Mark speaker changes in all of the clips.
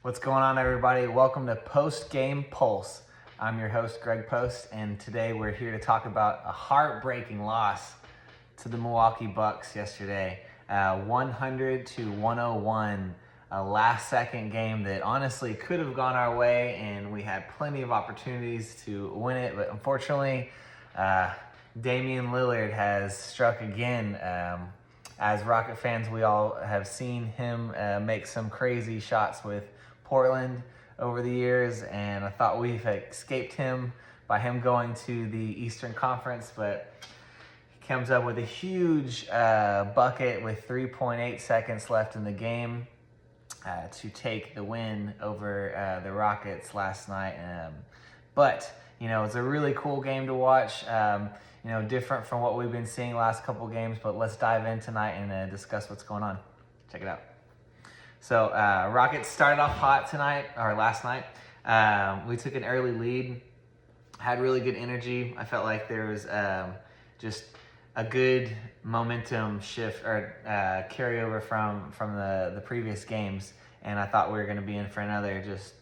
Speaker 1: What's going on, everybody? Welcome to Postgame Pulse. I'm your host, Greg Post, and today we're here to talk about a heartbreaking loss to the Milwaukee Bucks yesterday. 100-101, a last-second game that honestly could have gone our way, and we had plenty of opportunities to win it, but unfortunately, Damian Lillard has struck again. As Rocket fans, we all have seen him make some crazy shots with Portland over the years, and I thought we've escaped him by him going to the Eastern Conference, but he comes up with a huge bucket with 3.8 seconds left in the game to take the win over the Rockets last night. But it's a really cool game to watch. Different from what we've been seeing last couple games, but let's dive in tonight and discuss what's going on. Check it out. So Rockets started off hot last night. We took an early lead, had really good energy. I felt like there was just a good momentum shift or carryover from the previous games, and I thought we were going to be in for another just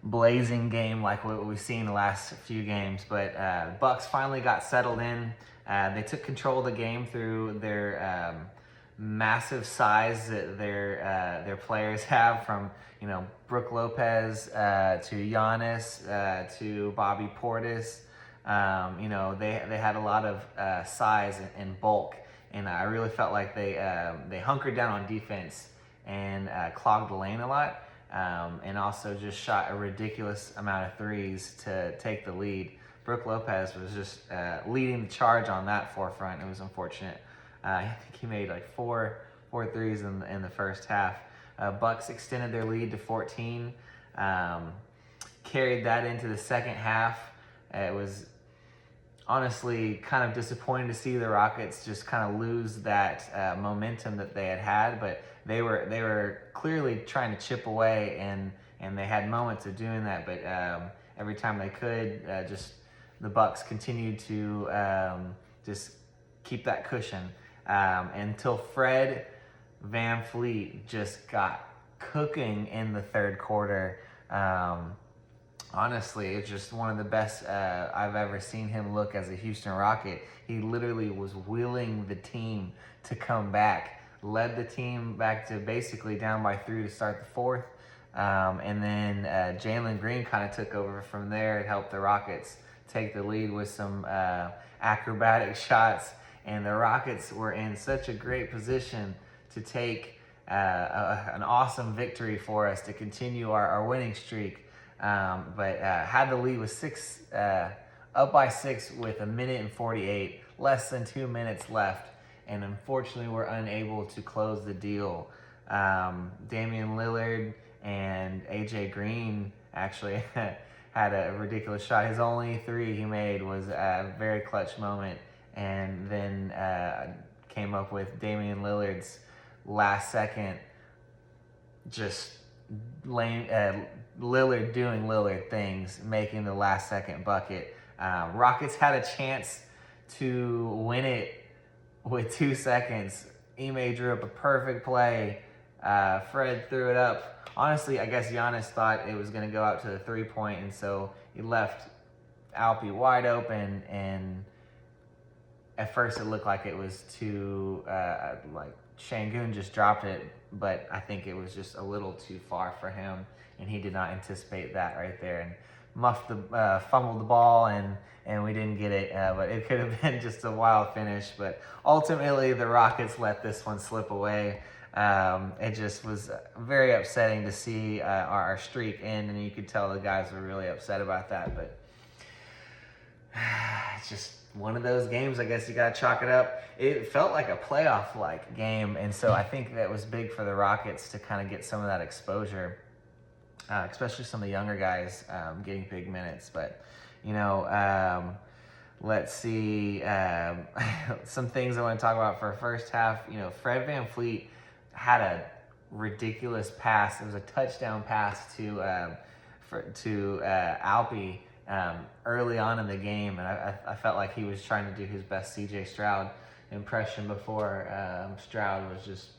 Speaker 1: blazing game like what we've seen the last few games. But Bucks finally got settled in. They took control of the game through their massive size that their players have, from Brook Lopez to Giannis to Bobby Portis. They had a lot of size and bulk, and I really felt like they hunkered down on defense and clogged the lane a lot, and also just shot a ridiculous amount of threes to take the lead. Brook Lopez was just leading the charge on that forefront. It was unfortunate. I think he made like four threes in the first half. Bucks extended their lead to 14, carried that into the second half. It was honestly kind of disappointing to see the Rockets just kind of lose that momentum that they had, but they were clearly trying to chip away, and they had moments of doing that, but every time they could, just the Bucks continued to just keep that cushion. Until Fred VanVleet just got cooking in the third quarter. Honestly, it's just one of the best I've ever seen him look as a Houston Rocket. He literally was willing the team to come back, led the team back to basically down by 3 to start the fourth. And then Jalen Green kind of took over from there and helped the Rockets take the lead with some acrobatic shots. And the Rockets were in such a great position to take an awesome victory for us to continue our winning streak. But had the lead with up by 6 with 1:48, less than 2 minutes left. And unfortunately, we're unable to close the deal. Damian Lillard and AJ Green actually had a ridiculous shot. His only three he made was a very clutch moment. And then came up with Damian Lillard's last second, just Lillard doing Lillard things, making the last second bucket. Rockets had a chance to win it with 2 seconds. Ime drew up a perfect play. Fred threw it up. Honestly, I guess Giannis thought it was going to go out to the 3-point, and so he left Alpi wide open, and at first it looked like it was too, like Şengün just dropped it, but I think it was just a little too far for him, and he did not anticipate that right there, and fumbled the ball, and we didn't get it, but it could have been just a wild finish. But ultimately, the Rockets let this one slip away. It just was very upsetting to see our streak end, and you could tell the guys were really upset about that, but it's just one of those games. I guess you got to chalk it up. It felt like a playoff-like game, and so I think that was big for the Rockets to kind of get some of that exposure, especially some of the younger guys getting big minutes. But, let's see. Some things I want to talk about for first half. Fred VanVleet had a ridiculous pass. It was a touchdown pass to Alpi early on in the game, and I felt like he was trying to do his best CJ Stroud impression before Stroud was just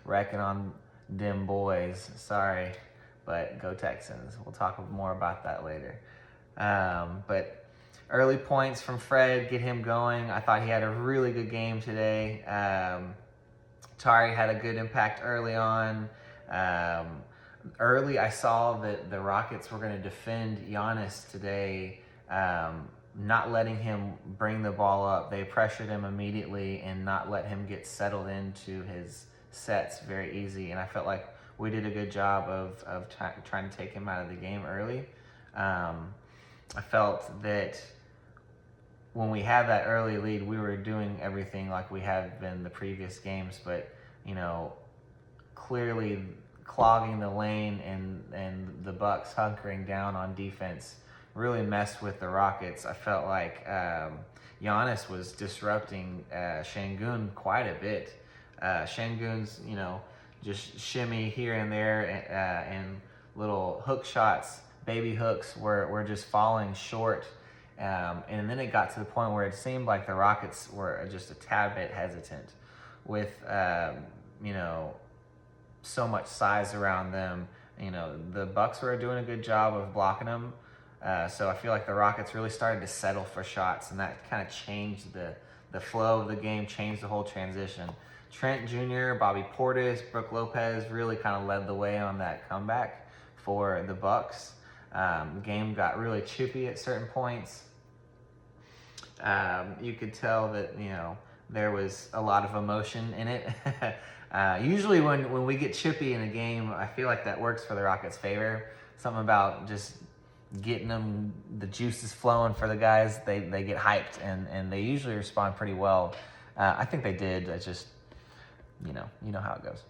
Speaker 1: wrecking on them boys. Sorry, but go Texans. We'll talk more about that later. But early points from Fred, get him going. I thought he had a really good game today. Tari had a good impact early on. Early, I saw that the Rockets were going to defend Giannis today, not letting him bring the ball up. They pressured him immediately and not let him get settled into his sets very easy. And I felt like we did a good job of trying to take him out of the game early. I felt that when we had that early lead, we were doing everything like we had been the previous games, but, you know, clearly clogging the lane and the Bucks hunkering down on defense really messed with the Rockets. I felt like Giannis was disrupting Şengün quite a bit. Şengün's, you know, just shimmy here and there and little hook shots, baby hooks were just falling short. And then it got to the point where it seemed like the Rockets were just a tad bit hesitant with, you know, so much size around them. You know, the Bucks were doing a good job of blocking them. So I feel like the Rockets really started to settle for shots, and that kind of changed the flow of the game, changed the whole transition. Trent Jr., Bobby Portis, Brook Lopez really kind of led the way on that comeback for the Bucks. The game got really chippy at certain points. You could tell that, you know, there was a lot of emotion in it. Usually when we get chippy in a game, I feel like that works for the Rockets' favor. Something about just getting them, the juices flowing for the guys, they get hyped, and they usually respond pretty well. I think they did. It's just, you know how it goes.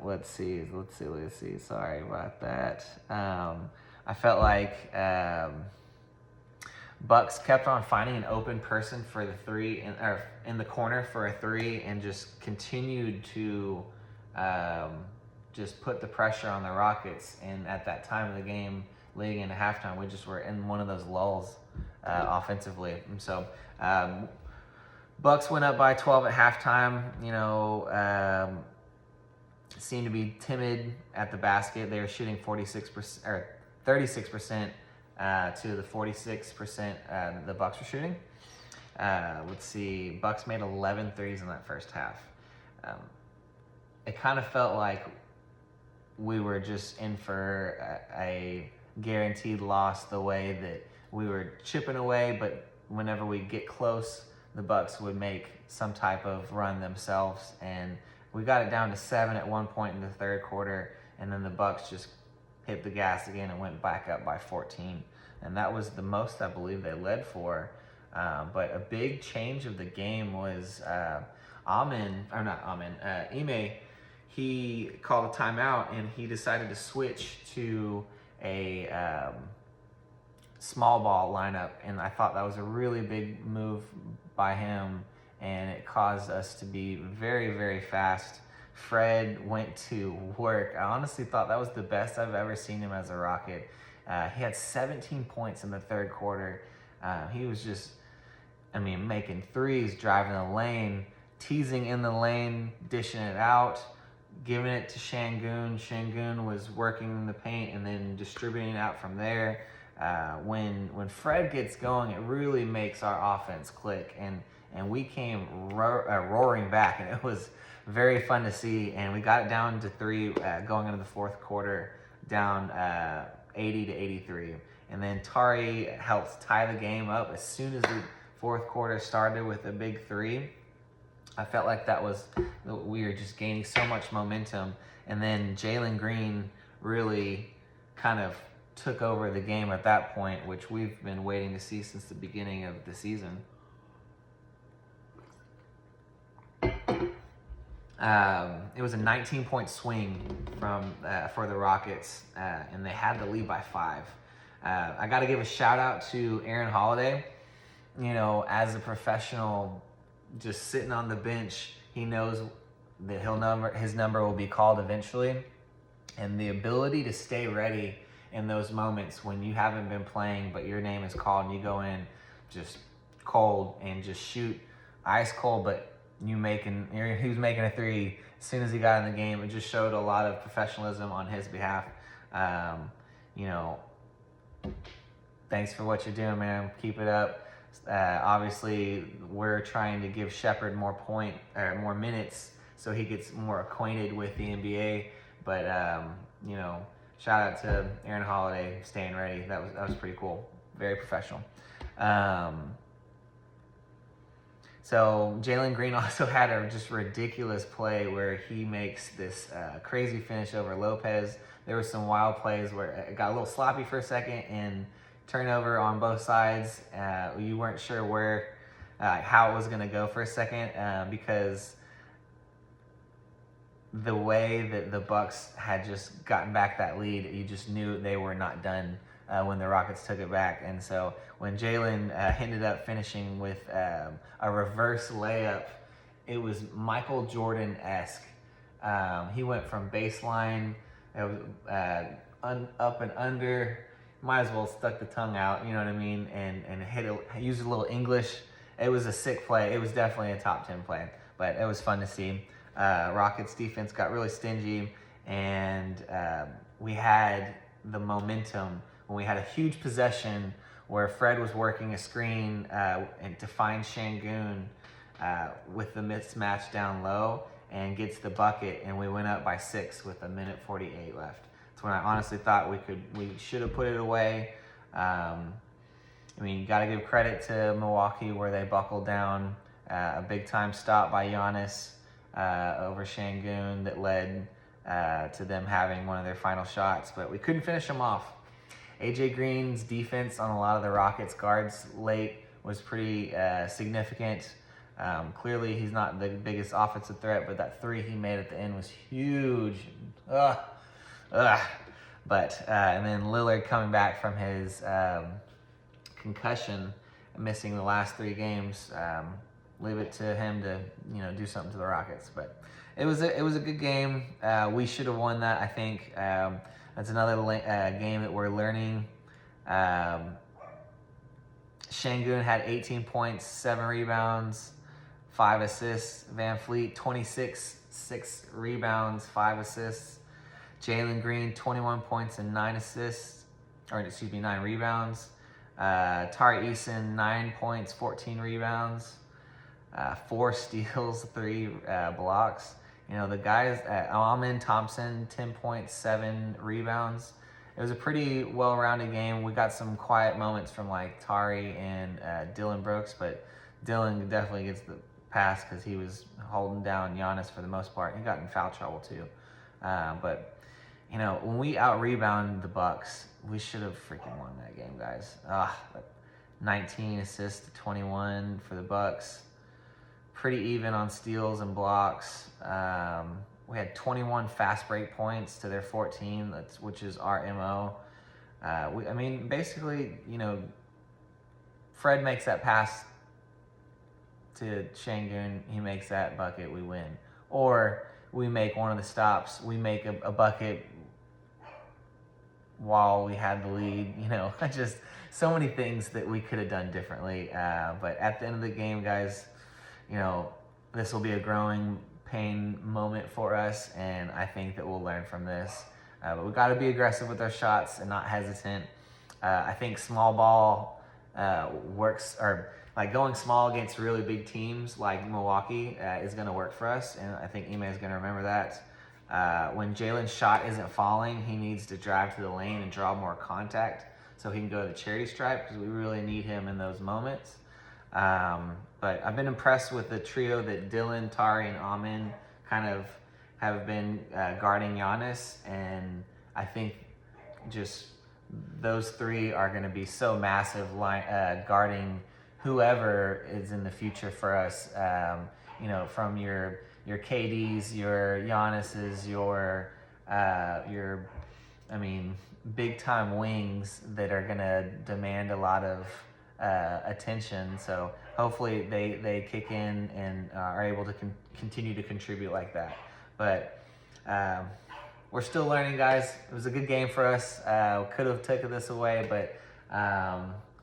Speaker 1: Let's see. Sorry about that. I felt like Bucks kept on finding an open person for the three, in the corner for a three, and just continued to just put the pressure on the Rockets. And at that time of the game, leading into halftime, we just were in one of those lulls offensively. And so Bucks went up by 12 at halftime. You know, seemed to be timid at the basket. They were shooting 46% or 36%. To the 46% the Bucks were shooting. Let's see, Bucks made 11 threes in that first half. It kind of felt like we were just in for a guaranteed loss, the way that we were chipping away, but whenever we get close, the Bucks would make some type of run themselves, and we got it down to 7 at one point in the third quarter, and then the Bucks just hit the gas again and went back up by 14. And that was the most I believe they led for. But a big change of the game was Ime, he called a timeout, and he decided to switch to a small ball lineup. And I thought that was a really big move by him, and it caused us to be very, very fast. Fred went to work. I honestly thought that was the best I've ever seen him as a Rocket. He had 17 points in the third quarter. He was just, making threes, driving the lane, teasing in the lane, dishing it out, giving it to Şengün. Şengün was working in the paint and then distributing it out from there. When Fred gets going, it really makes our offense click, and we came roaring back, and it was very fun to see. And we got it down to 3 going into the fourth quarter, down 80-83. And then Tari helped tie the game up as soon as the fourth quarter started with a big 3. I felt like we were just gaining so much momentum. And then Jalen Green really kind of took over the game at that point, which we've been waiting to see since the beginning of the season. It was a 19-point swing for the Rockets, and they had the lead by 5. I got to give a shout out to Aaron Holiday. You know, as a professional, just sitting on the bench, he knows that his number will be called eventually, and the ability to stay ready in those moments when you haven't been playing but your name is called and you go in just cold and just shoot ice cold, but who's making a 3 as soon as he got in the game. It just showed a lot of professionalism on his behalf. Thanks for what you're doing, man. Keep it up. Obviously, we're trying to give Shepherd more minutes so he gets more acquainted with the NBA. But shout out to Aaron Holiday staying ready. That was pretty cool. Very professional. So Jalen Green also had a just ridiculous play where he makes this crazy finish over Lopez. There were some wild plays where it got a little sloppy for a second and turnover on both sides. You weren't sure how it was going to go for a second because the way that the Bucks had just gotten back that lead, you just knew they were not done when the Rockets took it back. And so when Jalen ended up finishing with a reverse layup, it was Michael Jordan-esque. He went from baseline, it was up and under, might as well stuck the tongue out, you know what I mean, and used a little English. It was a sick play. It was definitely a top 10 play, but it was fun to see. Rockets defense got really stingy, and we had the momentum when we had a huge possession where Fred was working a screen and to find Şengün with the mismatch down low and gets the bucket, and we went up by 6 with 1:48 left. That's when I honestly thought we should have put it away. You got to give credit to Milwaukee where they buckled down. A big time stop by Giannis over Şengün that led to them having one of their final shots, but we couldn't finish them off. AJ Green's defense on a lot of the Rockets guards late was pretty significant. Clearly he's not the biggest offensive threat, but that three he made at the end was huge. But and then Lillard coming back from his concussion, missing the last 3 games. Leave it to him to do something to the Rockets. But it was a good game. We should have won that, I think. That's another game that we're learning. Şengün had 18 points, 7 rebounds, 5 assists. Van Fleet 26, 6 rebounds, 5 assists. Jalen Green 21 points and 9 assists, 9 rebounds. Tari Eason 9 points, 14 rebounds. 4 steals, 3 blocks. The guys, Amin Thompson, 10 points, 7 rebounds. It was a pretty well-rounded game. We got some quiet moments from Tari and Dylan Brooks, but Dylan definitely gets the pass because he was holding down Giannis for the most part. He got in foul trouble too. But when we out-rebounded the Bucks, we should have freaking won that game, guys. 19 assists to 21 for the Bucks. Pretty even on steals and blocks. We had 21 fast break points to their 14, which is our MO. Basically, Fred makes that pass to Şengün, he makes that bucket, we win. Or we make one of the stops, we make a bucket while we had the lead. Just so many things that we could have done differently. But at the end of the game, guys, this will be a growing pain moment for us, and I think that we'll learn from this. But we've got to be aggressive with our shots and not hesitant. I think small ball works, or going small against really big teams like Milwaukee is going to work for us, and I think Ime is going to remember that. When Jalen's shot isn't falling, he needs to drive to the lane and draw more contact so he can go to the charity stripe, because we really need him in those moments. But I've been impressed with the trio that Dylan, Tari, and Amin kind of have been guarding Giannis, and I think just those 3 are going to be so massive guarding whoever is in the future for us. From your KDs, your Giannis's, your big time wings that are going to demand a lot of attention. So hopefully they kick in and are able to continue to contribute like that. But we're still learning, guys. It was a good game for us. Could have taken this away, but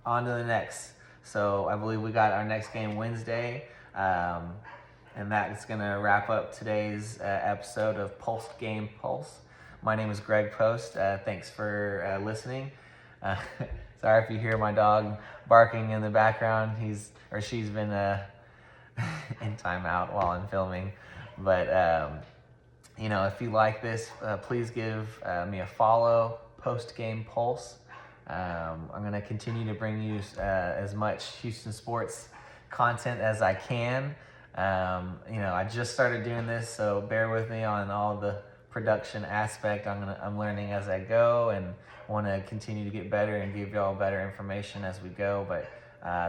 Speaker 1: on to the next. So I believe we got our next game Wednesday. And And that's going to wrap up today's episode of Postgame Pulse. My name is Greg Post. Thanks for listening. Sorry if you hear my dog barking in the background. She's been in timeout while I'm filming. But if you like this, please give me a follow. Postgame Pulse. I'm going to continue to bring you as much Houston sports content as I can. I just started doing this, so bear with me on all the production aspect. I'm learning as I go, and want to continue to get better and give y'all better information as we go. But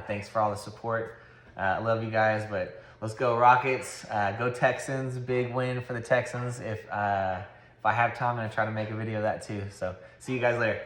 Speaker 1: thanks for all the support. I love you guys, but let's go Rockets. Go Texans. Big win for the Texans. If I have time, I'm going to try to make a video of that too. So see you guys later.